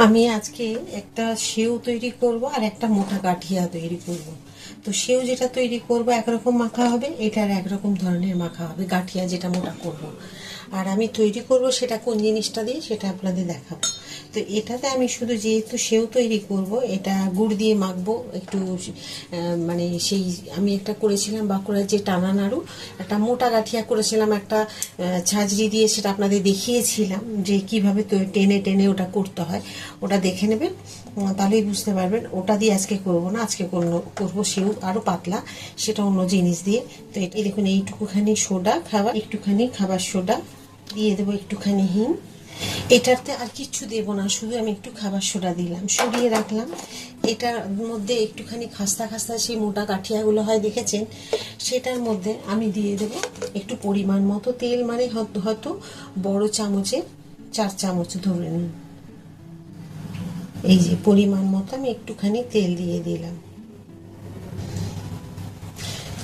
আমি আজকে একটা সেও তৈরি করব আর একটা মোটা গাঠিয়া তৈরি করব। তো সেও যেটা তৈরি করব একরকম মাখা হবে, এটার একরকম ধরনের মাখা হবে, গাঠিয়া যেটা মোটা করব। আর আমি তৈরি করব সেটা কোন জিনিসটা দিয়ে সেটা আপনাদের দেখাবো। তো এটাতে আমি শুধু যেহেতু সেও তৈরি করব, এটা গুড় দিয়ে মাখবো একটু, মানে সেই আমি একটা করেছিলাম বাঁকুড়ার যে টানা নাড়ু, একটা মোটা গাঠিয়া করেছিলাম একটা ছাঁচড়ি দিয়ে, সেটা আপনাদের দেখিয়েছিলাম যে কিভাবে টেনে টেনে ওটা করতে হয়। ওটা দেখে নেবেন, তাহলেই বুঝতে পারবেন। ওটা দিয়ে আজকে করব না, আজকে করবো সেও আরও পাতলা, সেটা অন্য জিনিস দিয়ে। তো এই দেখুন, এইটুকুখানি সোডা খাবার, একটুখানি খাবার সোডা দিয়ে দেবো, একটুখানি হিং। এটাতে আর কিচ্ছু দেবো না, শুধু আমি একটু খাবার সোডা দিলাম, সরিয়ে রাখলাম। এটার মধ্যে একটুখানি খাস্তা খাস্তা সেই মোটা কাঠিয়াগুলো হয় দেখেছেন, সেটার মধ্যে আমি দিয়ে দেব একটু পরিমাণ মতো তেল, মানে হয়তো বড় চামচে 4 চামচ ধরে নিন। এই যে পরিমাণ মতো আমি একটুখানি তেল দিয়ে দিলাম,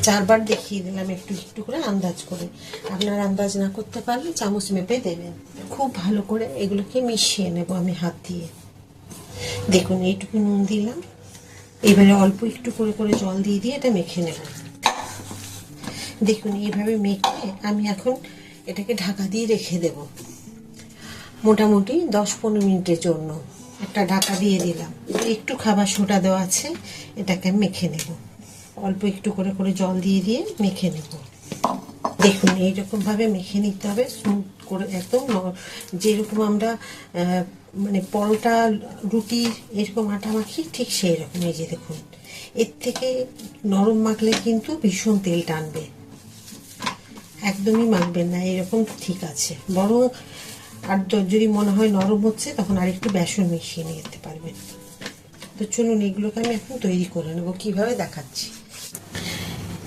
4 বার দেখিয়ে দিলাম, একটু একটু করে আন্দাজ করে। আপনার আন্দাজ না করতে পারলে চামচ মেপে দেবেন। খুব ভালো করে এগুলোকে মিশিয়ে নেব আমি হাত দিয়ে। দেখুন এইটুকু নুন দিলাম, এবারে অল্প একটু করে করে জল দিয়ে দিয়ে এটা মেখে নেব। দেখুন এইভাবে মেখে আমি এখন এটাকে ঢাকা দিয়ে রেখে দেব মোটামুটি 10-15 মিনিটের জন্য। একটা ঢাকা দিয়ে দিলাম, একটু খাবার সোডা দেওয়া আছে, এটাকে মেখে নেব। অল্প একটু করে করে জল দিয়ে দিয়ে মেখে নেব। দেখুন এইরকমভাবে মেখে নিতে হবে, স্মুথ করে, একদম যেরকম আমরা মানে পরোটা রুটি এরকম আটা মাখি, ঠিক সেই রকম। এই যে দেখুন, এর থেকে নরম মাখলে কিন্তু ভীষণ তেল টানবে, একদমই মাখবেন না, এরকম ঠিক আছে। বরং আর যদি মনে হয় নরম হচ্ছে, তখন আর একটু বেসন মিশিয়ে নিতে পারবেন। তো চলুন এগুলোকে আমি এখন তৈরি করে নেব, কিভাবে দেখাচ্ছি।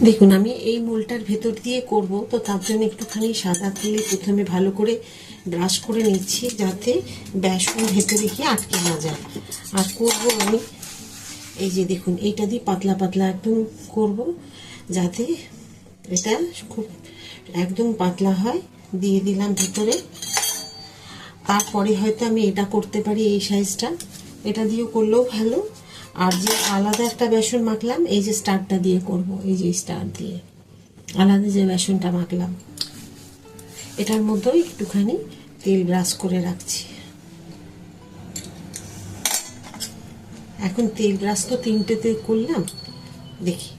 দেখুন আমি এই মোলটার ভেতর দিয়ে করব, তো তার জন্য একটুখানি সাদা তেল প্রথমে ভালো করে ব্রাশ করে নিচ্ছি, যাতে বেসন ভেতরে গিয়ে আটকে না যায়। আর করব আমি এই যে দেখুন, এইটা দিয়ে পাতলা পাতলা একদম করব, যাতে এটা খুব একদম পাতলা হয়। দিয়ে দিলাম ভেতরে। তারপরে হয়তো আমি এটা করতে পারি, এই সাইজটা, এটা দিয়েও করলেও ভালো। আর যে আলাদা একটা বেসন মাখলাম, এই যে স্টারটা দিয়ে করব, এই যে স্টার দিয়ে আলাদা যে বেসনটা মাখলাম, এটার মধ্যেও একটুখানি তেল ব্রাশ করে রাখছি। এখন তেল ব্রাশ তো 3টেতে করলাম, দেখি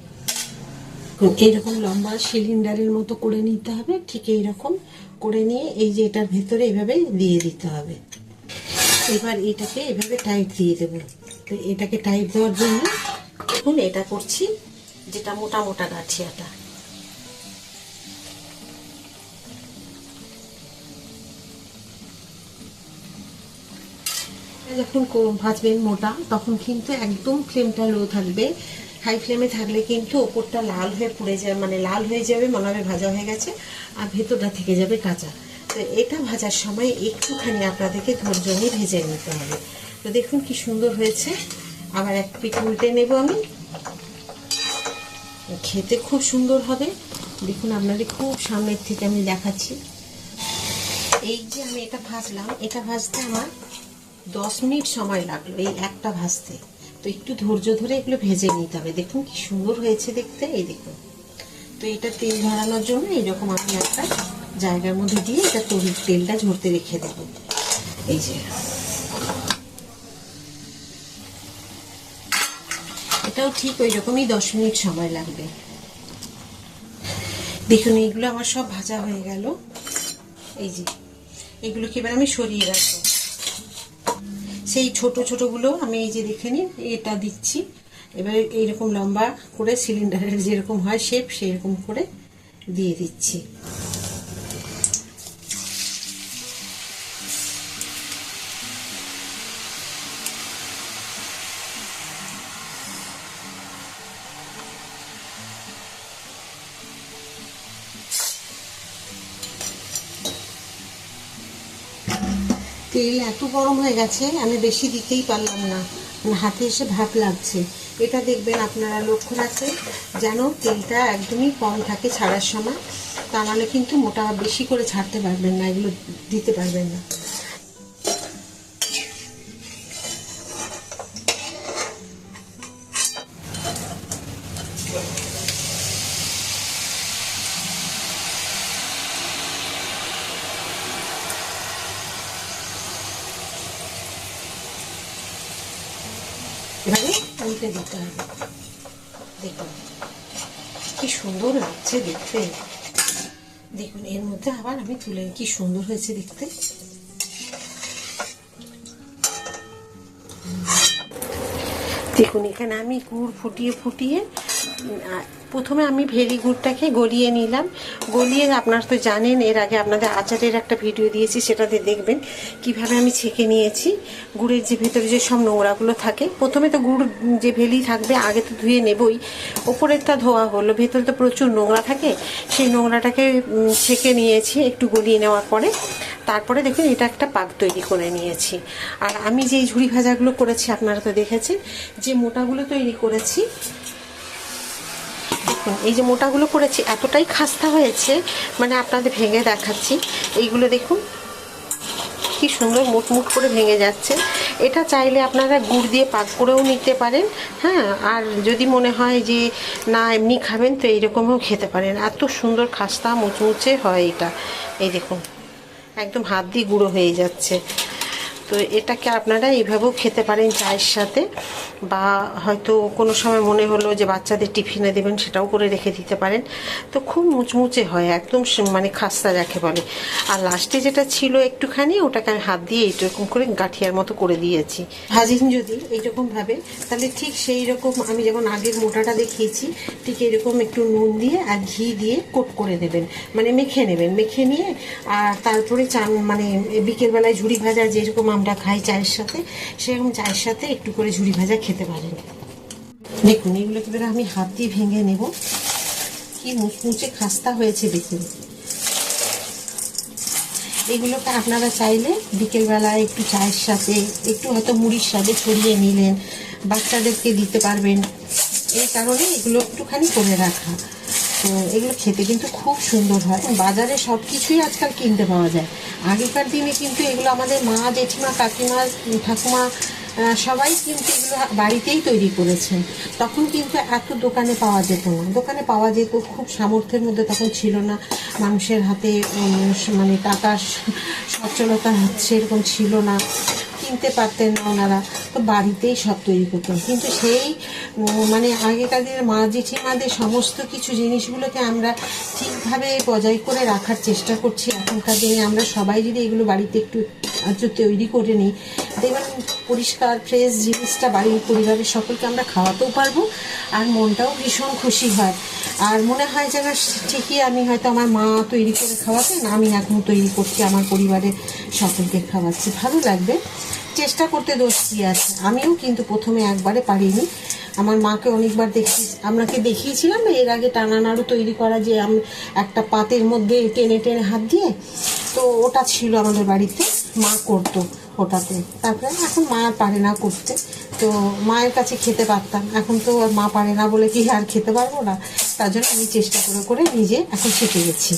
এইরকম লম্বা সিলিন্ডারের মতো করে নিতে হবে। ঠিক এইরকম করে নিয়ে এই যে এটার ভেতরে এভাবে দিয়ে দিতে হবে। এবার এটাকে এভাবে টাইট দিয়ে দেবো। তো এটাকে টাইট দেওয়ার জন্য এখন এটা করছি, যেটা মোটা মোটা গাঠিয়াটা। যখন ভাজবেন মোটা, তখন কিন্তু একদম ফ্লেমটা লো থাকবে। হাই ফ্লেমে থাকলে কিন্তু ওপরটা লাল হয়ে পুড়ে যাবে, মানে লাল হয়ে যাবে, মনে হবে ভাজা হয়ে গেছে, আর ভেতরটা থেকে যাবে কাঁচা। তো এটা ভাজার সময় একটুখানি আপনাদেরকে ধৈর্য নিয়ে ভেজে নিতে হবে। তো দেখুন কি সুন্দর হয়েছে। আবার এক পিঠ উল্টে নেব আমি, খেতে খুব সুন্দর হবে। দেখুন আপনাদের খুব সামনের থেকে আমি দেখাচ্ছি। এই যে আমি এটা ভাজলাম, এটা ভাজতে আমার 10 মিনিট সময় লাগলো, এই একটা ভাজতে। তো একটু ধৈর্য ধরে এগুলো ভেজে নিতে হবে। দেখুন কি সুন্দর হয়েছে দেখতে, এই দেখুন। তো এটা তেল ঝরানোর জন্য এইরকম আমি একটা জায়গার মধ্যে দিয়ে এটা তেলটা ঝরতে রেখে দেবো। এই যে এটাও ঠিক ওই রকমই 10 মিনিট সময় লাগবে। দেখুন এইগুলো আমার সব ভাজা হয়ে গেল। এই যে এগুলোকে এবার আমি সরিয়ে রাখবো। সেই ছোট ছোটগুলো আমি এই যে দেখে নিন, এটা দিচ্ছি। এবার এইরকম লম্বা করে সিলিন্ডারের যেরকম হয় শেপ, সেরকম করে দিয়ে দিচ্ছি। তেল এত গরম হয়ে গেছে, আমি বেশি দিতেই পারলাম না, হাতে এসে ভাপ লাগছে। এটা দেখবেন আপনারা লক্ষ্য রাখবেন যেন তেলটা একদমই কম থাকে ছাড়ার সময়, তা নাহলে কিন্তু মোটা বেশি করে ছাড়তে পারবেন না, এগুলো দিতে পারবেন না। এবারে উল্টে দিতে হবে। দেখুন কি সুন্দর লাগছে দেখতে। দেখুন এর মধ্যে আবার আমি তুলে, কি সুন্দর হয়েছে দেখতে। দেখুন এখানে আমি গুড় ফুটিয়ে ফুটিয়ে প্রথমে আমি ভেরি গুড়টাকে গলিয়ে নিলাম। গলিয়ে, আপনারা তো জানেন এর আগে আপনাদের আচারের একটা ভিডিও দিয়েছি, সেটাতে দেখবেন কিভাবে আমি ছেঁকে নিয়েছি। গুড়ের যে ভেতরে যে সব নোংরাগুলো থাকে, প্রথমে তো গুড় যে ভেলি থাকবে আগে তো ধুয়ে নেবই, ওপরেরটা ধোয়া হলো, ভেতরে তো প্রচুর নোংরা থাকে, সেই নোংরাটাকে ছেঁকে নিয়েছি একটু গলিয়ে নেওয়ার পরে। তারপরে দেখুন এটা একটা পাক তৈরি করে নিয়েছি। আর আমি যেই ঝুড়ি ভাজাগুলো করেছি আপনারা তো দেখেছেন, যে মোটাগুলো তৈরি করেছি, দেখুন এই যে মোটাগুলো করেছি এতটাই খাস্তা হয়েছে, মানে আপনাদের ভেঙে দেখাচ্ছি। এইগুলো দেখুন কি সুন্দর মুটমুট করে ভেঙে যাচ্ছে। এটা চাইলে আপনারা গুড় দিয়ে পাক করেও নিতে পারেন, হ্যাঁ। আর যদি মনে হয় যে না এমনি খাবেন, তো এইরকমও খেতে পারেন। এত সুন্দর খাস্তা মুচমুচে হয় এটা। এই দেখুন একদম হাত দিয়ে গুঁড়ো হয়ে যাচ্ছে। তো এটাকে আপনারা এইভাবেও খেতে পারেন চায়ের সাথে, বা হয়তো কোনো সময় মনে হলো যে বাচ্চাদের টিফিনে দেবেন, সেটাও করে রেখে দিতে পারেন। তো খুব মুচমুচে হয় একদম, মানে খাস্তা যাকে বলে। আর লাস্টে যেটা ছিল একটুখানি, ওটাকে আমি হাত দিয়ে এইরকম করে গাঁঠিয়ার মতো করে দিয়েছি। ভাজিন যদি এইরকমভাবে, তাহলে ঠিক সেই রকম আমি যেমন আগের মোটাটা দেখিয়েছি, ঠিক এরকম একটু নুন দিয়ে আর ঘি দিয়ে কোট করে দেবেন, মানে মেখে নেবেন। মেখে নিয়ে আর তারপরে চান, মানে বিকেলবেলায় ঝুড়ি ভাজা যেরকম আমরা খাই চায়ের সাথে, সেরকম চায়ের সাথে একটু করে ঝুড়ি ভাজা খেতে পারেন। দেখুন এগুলোকে এবার আমি হাত দিয়ে ভেঙে নেব। কি মুচমুচে খাস্তা হয়েছে দেখুন। এগুলোকে আপনারা চাইলে বিকেলবেলায় একটু চায়ের সাথে, একটু হয়তো মুড়ির সাথে ছড়িয়ে নিলেন, বাচ্চাদেরকে দিতে পারবেন। এই কারণে এগুলো একটুখানি করে রাখা। তো এগুলো খেতে কিন্তু খুব সুন্দর হয়। বাজারে সব কিছুই আজকাল কিনতে পাওয়া যায়। আগেকার দিনে কিন্তু এগুলো আমাদের মা, জেঠিমা, কাকিমা, ঠাকুমা সবাই কিন্তু এগুলো বাড়িতেই তৈরি করেছেন। তখন কিন্তু এত দোকানে পাওয়া যেত না। দোকানে পাওয়া যেত, খুব সামর্থ্যের মধ্যে তখন ছিল না মানুষের হাতে, মানে টাকার সচ্ছলতা সেরকম ছিল না, কিনতে পারতেন না ওনারা, তো বাড়িতেই সব তৈরি করতেন। কিন্তু সেই মানে আগেকার দিনের মা জেঠিমাদের সমস্ত কিছু জিনিসগুলোকে আমরা ঠিকভাবে বজায় করে রাখার চেষ্টা করছি। এখনকার দিনে আমরা সবাই যদি এগুলো বাড়িতে একটু তৈরি করে নিই, দেখবেন পরিষ্কার ফ্রেশ জিনিসটা বাড়ির পরিবারের সকলকে আমরা খাওয়াতেও পারবো, আর মনটাও ভীষণ খুশি হয়। আর মনে হয় যেন ঠিকই আমি হয়তো আমার মা তৈরি করে খাওয়াতেন, আমি এখন তৈরি করছি আমার পরিবারের সকলকে খাওয়াচ্ছি, ভালো লাগবে। চেষ্টা করতে দোষ কি আছে? আমিও কিন্তু প্রথমে একবারে পারিনি। আমার মাকে অনেকবার আপনাকে দেখিয়েছিলাম না এর আগে টানা নাড়ু তৈরি করা, যে আমি একটা পাতের মধ্যে টেনে টেনে হাত দিয়ে, তো ওটা ছিল আমাদের বাড়িতে, মা করতো ওটাতে। তারপরে এখন মা আর পারে না করতে, তো মায়ের কাছে খেতে পারতাম। এখন তো মা পারে না বলে কি আর খেতে পারবো না? তার জন্য আমি চেষ্টা করে করে নিজে এখন শিখে গেছি।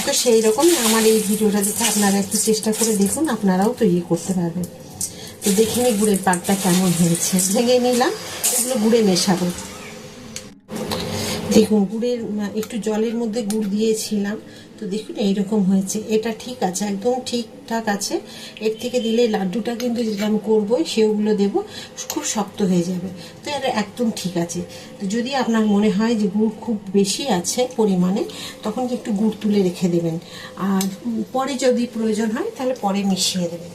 তো সেই রকম আমার এই ভিডিওটা দেখে আপনারা একটু চেষ্টা করে দেখুন, আপনারাও তৈরি করতে পারবেন। তো দেখে নিই গুড়ের পাকটা কেমন হয়েছে। ভেঙে নিলাম, এগুলো গুড়ে মেশাবো। দেখুন গুড়ের একটু জলের মধ্যে গুড় দিয়েছিলাম, তো দেখুন এইরকম হয়েছে। এটা ঠিক আছে, একদম ঠিকঠাক আছে। এর থেকে দিলে লাড্ডুটা কিন্তু যেটা আমি করবো সেগুলো দেবো, খুব শক্ত হয়ে যাবে। তো এটা একদম ঠিক আছে। তো যদি আপনার মনে হয় যে গুড় খুব বেশি আছে পরিমাণে, তখন একটু গুড় তুলে রেখে দেবেন, আর পরে যদি প্রয়োজন হয় তাহলে পরে মিশিয়ে দেবেন।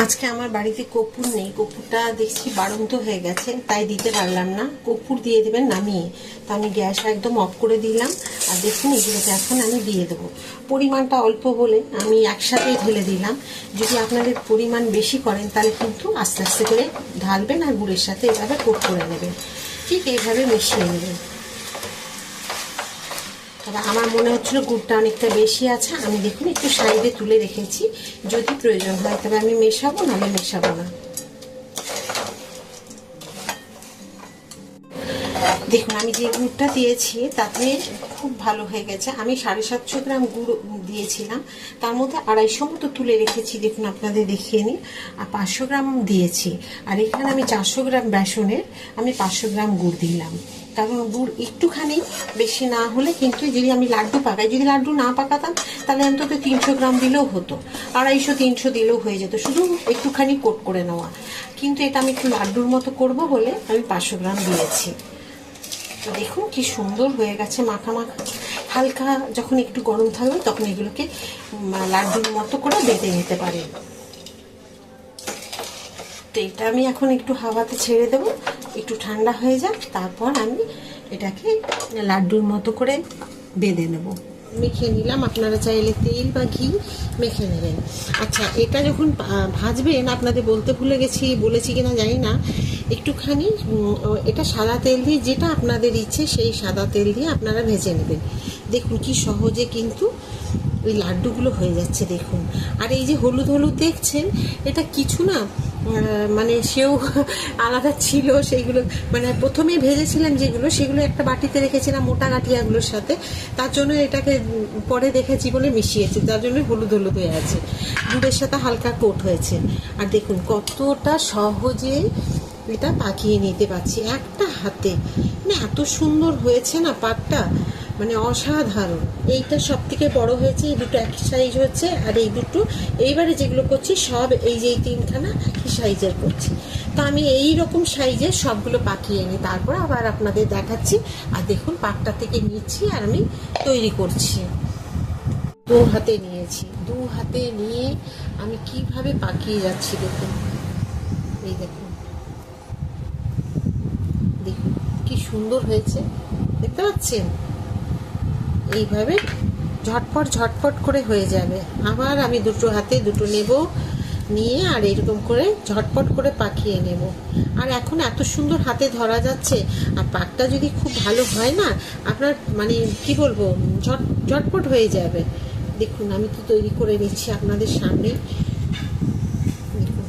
আজকে আমার বাড়িতে কর্পূর নেই, কর্পূরটা দেখছি বাড়ন্ত হয়ে গেছে, তাই দিতে পারলাম না। কর্পূর দিয়ে দেবেন নামিয়ে। তো আমি গ্যাস একদম অফ করে দিলাম। আর দেখুন এগুলোকে এখন আমি দিয়ে দেবো। পরিমাণটা অল্প বলে আমি একসাথেই ঢেলে দিলাম। যদি আপনাদের পরিমাণ বেশি করেন তাহলে কিন্তু আস্তে আস্তে করে ঢালবেন, আর গুড়ের সাথে এভাবে কোট করে নেবেন, ঠিক এইভাবে মিশিয়ে নেবেন। তবে আমার মনে হচ্ছিল গুড়টা অনেকটা বেশি আছে, আমি দেখুন একটু সাইডে তুলে রেখেছি, যদি প্রয়োজন হয় তবে আমি মেশাবো, নাহলে মেশাবো না। দেখুন আমি যে গুড়টা দিয়েছি তাতে খুব ভালো হয়ে গেছে। আমি 750 গ্রাম গুড় দিয়েছিলাম, তার মধ্যে 250 মতো তুলে রেখেছি, দেখুন আপনাদের দেখিয়ে নিই। আর 500 গ্রাম দিয়েছি, আর এখানে আমি 400 গ্রাম বেসনের আমি 500 গ্রাম গুড় দিলাম। তো কারণ গুড় একটুখানি, বেশি না হলে কিন্তু যদি আমি লাড্ডু পাকাই, যদি লাড্ডু না পাকাতাম তাহলে অন্তত 300 গ্রাম দিলেও হতো, 250-300 দিলেও হয়ে যেত, শুধু একটুখানি কোট করে নেওয়া। কিন্তু এটা আমি একটু লাড্ডুর মতো করব বলে আমি 500 গ্রাম দিয়েছি। তো দেখুন কি সুন্দর হয়ে গেছে মাখা মাখা। হালকা যখন একটু গরম থাকবে তখন এগুলোকে লাড্ডুর মতো করে বেঁধে নিতে পারেন। তো এটা আমি এখন একটু হাওয়াতে ছেড়ে দেবো, একটু ঠান্ডা হয়ে যাক, তারপর আমি এটাকে লাড্ডুর মতো করে বেঁধে নেব। মেখে নিলাম, আপনারা চাইলে তেল বা ঘি মেখে নেবেন। আচ্ছা, এটা যখন ভাজবেন, আপনাদের বলতে ভুলে গেছি, বলেছি কিনা জানি না, একটুখানি এটা সাদা তেল দিয়ে, যেটা আপনাদের ইচ্ছে সেই সাদা তেল দিয়ে আপনারা ভেজে নেবেন। দেখুন কি সহজে কিন্তু ওই লাড্ডুগুলো হয়ে যাচ্ছে দেখুন। আর এই যে হলুদ হলুদ দেখছেন, এটা কিছু না, মানে সেও আলাদা ছিল, সেইগুলো মানে প্রথমে ভেজেছিলাম যেগুলো, সেগুলো একটা বাটিতে রেখেছিলাম মোটা গাঁঠিয়াগুলোর সাথে, তার জন্য এটাকে পরে দেখেছি বলে মিশিয়েছি, তার জন্য হলুদ হলুদ হয়ে আছে, দুধের সাথে হালকা কোট হয়েছে। আর দেখুন কতটা সহজে এটা পাকিয়ে নিতে পারছি একটা হাতে, মানে এত সুন্দর হয়েছে না পাকটা, মানে অসাধারণ। এইটা সব থেকে বড় হয়েছে, এই দুটো একই সাইজ হচ্ছে, আর এই দুটো এইবারে যেগুলো করছি সব এই যে 3খানা একই সাইজের করছি। তো আমি এই রকম সাইজের সবগুলো পাকিয়ে নিই, তারপর আবার আপনাদের দেখাচ্ছি। আর দেখুন পাকটা থেকে নিচ্ছি আর আমি তৈরি করছি। দু হাতে নিয়েছি, দু হাতে নিয়ে আমি কিভাবে পাকিয়ে যাচ্ছি দেখুন, এই দেখুন, দেখুন কি সুন্দর হয়েছে, দেখতে পাচ্ছেন? এইভাবে ঝটপট ঝটপট করে হয়ে যাবে। আবার আমি দুটো হাতে দুটো নেব, নিয়ে আর এরকম করে ঝটপট করে পাকিয়ে নেব। আর এখন এত সুন্দর হাতে ধরা যাচ্ছে, আর পাকটা যদি খুব ভালো হয় না, আপনার মানে কি বলবো, ঝটপট হয়ে যাবে। দেখুন আমি তো তৈরি করে নিচ্ছি আপনাদের সামনে, দেখুন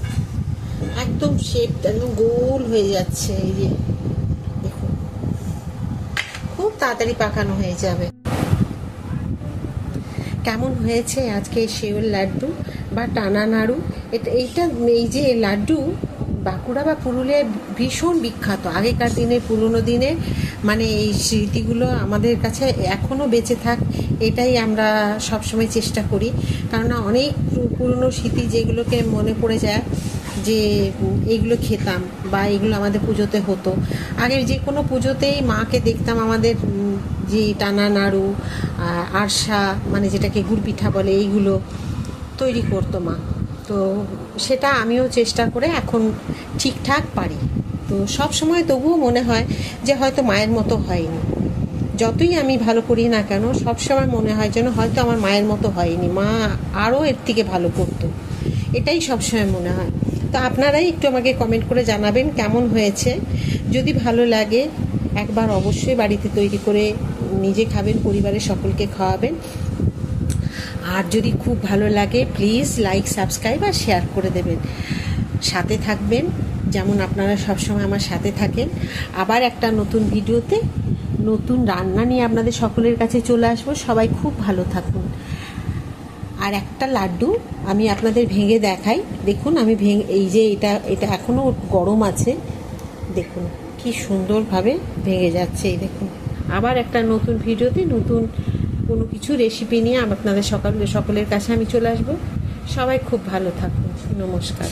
একদম শেপটা একদম গোল হয়ে যাচ্ছে। এই যে দেখুন খুব তাড়াতাড়ি পাকানো হয়ে যাবে। কেমন হয়েছে আজকে সেওর লাড্ডু বা টানা নাড়ু? এইটা এই যে লাড্ডু বাঁকুড়া বা পুরুলিয়ায় ভীষণ বিখ্যাত। আগেকার দিনের পুরনো দিনের মানে এই স্মৃতিগুলো আমাদের কাছে এখনও বেঁচে থাক, এটাই আমরা সবসময় চেষ্টা করি। কেননা অনেক পুরনো স্মৃতি যেগুলোকে মনে পড়ে যায়, যে এইগুলো খেতাম বা এগুলো আমাদের পুজোতে হতো। আগের যে কোনো পুজোতেই মাকে দেখতাম আমাদের যে টানা নাড়ু, আরসা মানে যেটাকে গুড় পিঠা বলে, এইগুলো তৈরি করতো মা। তো সেটা আমিও চেষ্টা করে এখন ঠিকঠাক পারি। তো সব সময় তবুও মনে হয় যে হয়তো মায়ের মতো হয়নি। যতই আমি ভালো করি না কেন, সবসময় মনে হয় যেন হয়তো আমার মায়ের মতো হয়নি, মা আরও এর থেকে ভালো করতো, এটাই সবসময় মনে হয়। তো আপনারাই একটু আমাকে কমেন্ট করে জানাবেন কেমন হয়েছে। যদি ভালো লাগে একবার অবশ্যই বাড়িতে তৈরি করে নিজে খাবেন, পরিবারের সকলকে খাওয়াবেন। আর যদি খুব ভালো লাগে প্লিজ লাইক, সাবস্ক্রাইব আর শেয়ার করে দেবেন, সাথে থাকবেন যেমন আপনারা সবসময় আমার সাথে থাকেন। আবার একটা নতুন ভিডিওতে নতুন রান্না নিয়ে আপনাদের সকলের কাছে চলে আসবো। সবাই খুব ভালো থাকুন। আর একটা লাড্ডু আমি আপনাদের ভেঙে দেখাই, দেখুন আমি এই যে এটা এখনও গরম আছে, দেখুন কি সুন্দরভাবে ভেঙে যাচ্ছে। এই দেখুন, আবার একটা নতুন ভিডিওতে নতুন কোনো কিছু রেসিপি নিয়ে আপনাদের সকলের কাছে আমি চলে আসবো। সবাই খুব ভালো থাকুন। নমস্কার।